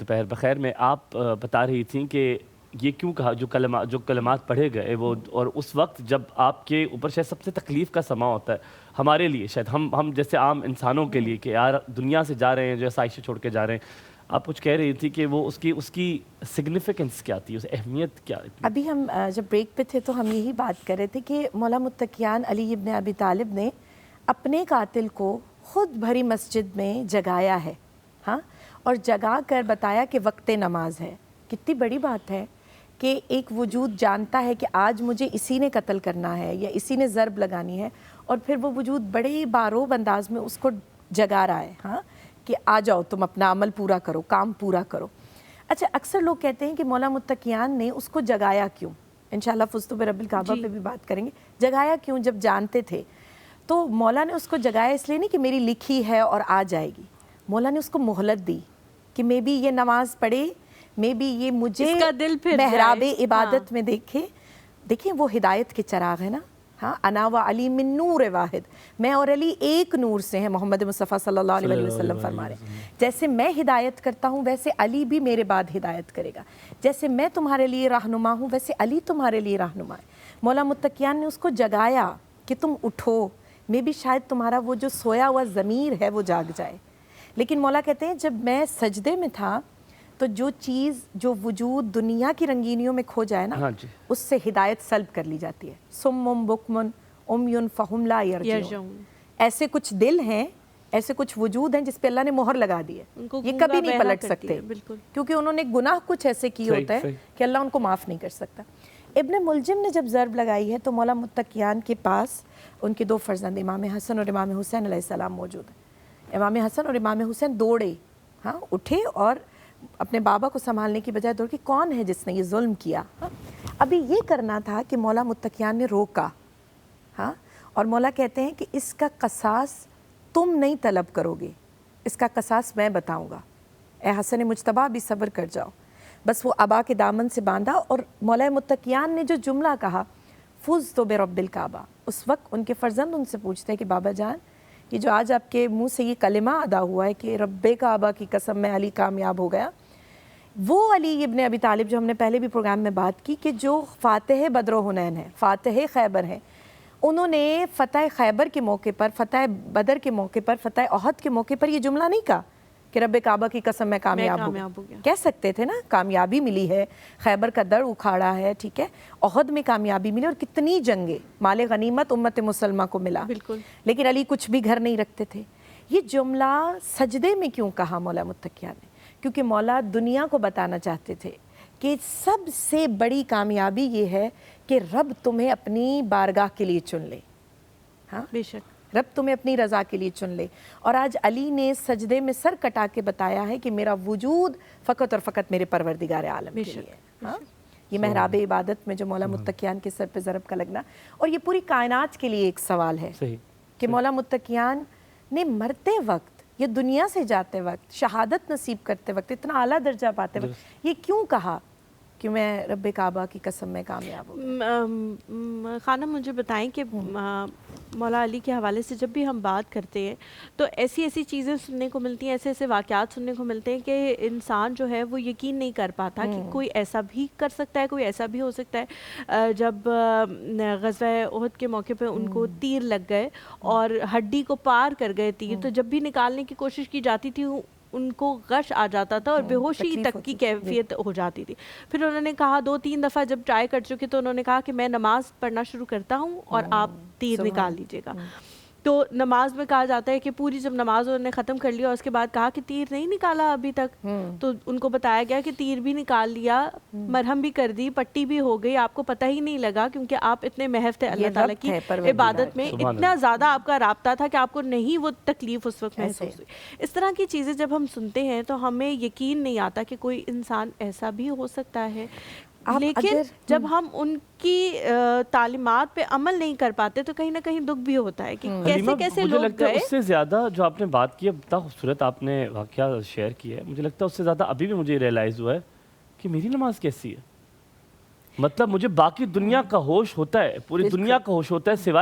دوپہر بخیر میں آپ بتا رہی تھیں کہ یہ کیوں کہا جو کلمات پڑھے گئے وہ، اور اس وقت جب آپ کے اوپر شاید سب سے تکلیف کا سما ہوتا ہے ہمارے لیے، شاید ہم جیسے عام انسانوں کے لیے کہ یار دنیا سے جا رہے ہیں، جو آسائشیں چھوڑ کے جا رہے ہیں، آپ کچھ کہہ رہی تھی کہ وہ اس کی سگنیفیکنس کیا تھی، اس اہمیت کیا تھی؟ ابھی ہم جب بریک پہ تھے تو ہم یہی بات کر رہے تھے کہ مولا متقیان علی ابن ابی طالب نے اپنے قاتل کو خود بھری مسجد میں جگایا ہے، ہاں، اور جگا کر بتایا کہ وقت نماز ہے۔ کتنی بڑی بات ہے کہ ایک وجود جانتا ہے کہ آج مجھے اسی نے قتل کرنا ہے یا اسی نے ضرب لگانی ہے، اور پھر وہ وجود بڑے باروب انداز میں اس کو جگا رہا ہے، ہاں، کہ آ جاؤ تم اپنا عمل پورا کرو، کام پورا کرو۔ اچھا، اکثر لوگ کہتے ہیں کہ مولا متقیان نے اس کو جگایا کیوں؟ انشاءاللہ فزت برب الکعبہ پہ بھی بات کریں گے، جگایا کیوں جب جانتے تھے؟ تو مولا نے اس کو جگایا اس لیے نہیں کہ میری لکھی ہے اور آ جائے گی، مولا نے اس کو مہلت دی کہ مے بی یہ نماز پڑھے، مے بی یہ مجھے محراب عبادت میں دیکھیں وہ ہدایت کے چراغ ہے نا، ہاں، انا و علی من نور واحد، میں اور علی ایک نور سے ہیں، محمد مصطفیٰ صلی اللہ علیہ وسلم فرما رہے ہیں، جیسے میں ہدایت کرتا ہوں ویسے علی بھی میرے بعد ہدایت کرے گا، جیسے میں تمہارے لیے رہنما ہوں ویسے علی تمہارے لیے رہنما ہے۔ مولا متقیان نے اس کو جگایا کہ تم اٹھو، میں بھی شاید تمہارا وہ جو سویا ہوا ضمیر ہے وہ جاگ جائے۔ لیکن مولا کہتے ہیں جب میں سجدے میں تھا تو جو چیز، جو وجود دنیا کی رنگینیوں میں کھو جائے نا، اس سے ہدایت سلب کر لی جاتی ہے۔ سم بکمن عمیٌ فہم لا یرجعون، ایسے کچھ دل ہیں، ایسے کچھ وجود ہیں جس پہ اللہ نے مہر لگا دی ہے، یہ کبھی نہیں پلٹ سکتے، کیونکہ انہوں نے گناہ کچھ ایسے کیے ہوتے ہیں کہ اللہ ان کو معاف نہیں کر سکتا۔ ابن ملجم نے جب ضرب لگائی ہے تو مولا متقیان کے پاس ان کے دو فرزند امام حسن اور امام حسین علیہ السلام موجود ہیں۔ امام حسن اور امام حسین دوڑے، ہاں، اٹھے اور اپنے بابا کو سنبھالنے کی بجائے دوڑ کے کون ہے جس نے یہ ظلم کیا؟ ہاں، ابھی یہ کرنا تھا کہ مولا متقیان نے روکا، ہاں، اور مولا کہتے ہیں کہ اس کا قصاص تم نہیں طلب کرو گے، اس کا قصاص میں بتاؤں گا، اے حسن مجتبیٰ بھی صبر کر جاؤ۔ بس وہ ابا کے دامن سے باندھا، اور مولا متقیان نے جو جملہ کہا فزت برب الکعبہ، اس وقت ان کے فرزند ان سے پوچھتے ہیں کہ بابا جان یہ جو آج آپ کے منہ سے یہ کلمہ ادا ہوا ہے کہ رب کعبہ کی قسم میں علی کامیاب ہو گیا، وہ علی ابن ابی طالب جو ہم نے پہلے بھی پروگرام میں بات کی کہ جو فاتح بدر و حنین ہیں، فاتح خیبر ہیں، انہوں نے فتح خیبر کے موقع پر، فتح بدر کے موقع پر، فتح احد کے موقع پر یہ جملہ نہیں کہا کہ رب کعبہ کی قسم میں کامیاب ہو گیا۔ کہہ سکتے تھے نا، کامیابی ملی ہے، خیبر کا در اکھاڑا ہے، ٹھیک ہے، احد میں کامیابی ملی، اور کتنی جنگیں، مال غنیمت امت مسلمہ کو ملا، بالکل، لیکن علی کچھ بھی گھر نہیں رکھتے تھے۔ یہ جملہ سجدے میں کیوں کہا مولا متقیان نے؟ کیونکہ مولا دنیا کو بتانا چاہتے تھے کہ سب سے بڑی کامیابی یہ ہے کہ رب تمہیں اپنی بارگاہ کے لیے چن لے، ہاں، بے شک رب تمہیں اپنی رضا کے لیے چن لے۔ اور آج علی نے سجدے میں سر کٹا کے بتایا ہے کہ میرا وجود فقط اور فقط میرے پروردگار عالم کے لیے ہے، ہاں، یہ محراب عبادت میں جو مولا متقیان کے سر پہ ضرب کا لگنا، اور یہ پوری کائنات کے لیے ایک سوال ہے کہ مولا متقیان نے مرتے وقت، یہ دنیا سے جاتے وقت، شہادت نصیب کرتے وقت، اتنا اعلیٰ درجہ پاتے وقت یہ کیوں کہا کہ میں رب کعبہ کی قسم میں کامیاب ہوں؟ خانم مجھے بتائیں کہ مولا علی کے حوالے سے جب بھی ہم بات کرتے ہیں تو ایسی ایسی چیزیں سننے کو ملتی ہیں، ایسے ایسے واقعات سننے کو ملتے ہیں کہ انسان جو ہے وہ یقین نہیں کر پاتا کہ کوئی ایسا بھی کر سکتا ہے، کوئی ایسا بھی ہو سکتا ہے۔ جب غزوہ احد کے موقع پہ ان کو تیر لگ گئے اور ہڈی کو پار کر گئے تیر، تو جب بھی نکالنے کی کوشش کی جاتی تھی ان کو غش آ جاتا تھا اور بے ہوشی تک کی کیفیت ہو جاتی تھی۔ پھر انہوں نے کہا 2-3 دفعہ جب ٹرائی کر چکے تو انہوں نے کہا کہ میں نماز پڑھنا شروع کرتا ہوں اور آپ تیر نکال لیجئے گا۔ تو نماز میں کہا جاتا ہے کہ پوری جب نماز انہوں نے ختم کر لیا اور اس کے بعد کہا کہ تیر نہیں نکالا ابھی تک، تو ان کو بتایا گیا کہ تیر بھی نکال لیا، مرہم بھی کر دی، پٹی بھی ہو گئی، آپ کو پتہ ہی نہیں لگا کیونکہ آپ اتنے محو تھے اللہ تعالیٰ کی عبادت میں، اتنا زیادہ آپ کا رابطہ تھا کہ آپ کو نہیں وہ تکلیف اس وقت محسوس ہوئی۔ اس طرح کی چیزیں جب ہم سنتے ہیں تو ہمیں یقین نہیں آتا کہ کوئی انسان ایسا بھی ہو سکتا ہے، لیکن جب ہم ان کی تعلیمات پہ عمل نہیں کر پاتے تو کہیں نہ کہیں دکھ بھی ہوتا ہے کہ کیسے کیسے لوگ گئے۔ مجھے لگتا ہے اس سے زیادہ جو آپ نے بات کی ہے، اتنا خوبصورت آپ نے واقعہ شیئر کیا ہے، مجھے لگتا ہے اس سے زیادہ ابھی بھی مجھے ریئلائز ہوا ہے کہ میری نماز کیسی ہے۔ مطلب مجھے باقی دنیا کا ہوش ہوتا ہے، پوری دنیا کا ہوش ہوتا ہے سوائے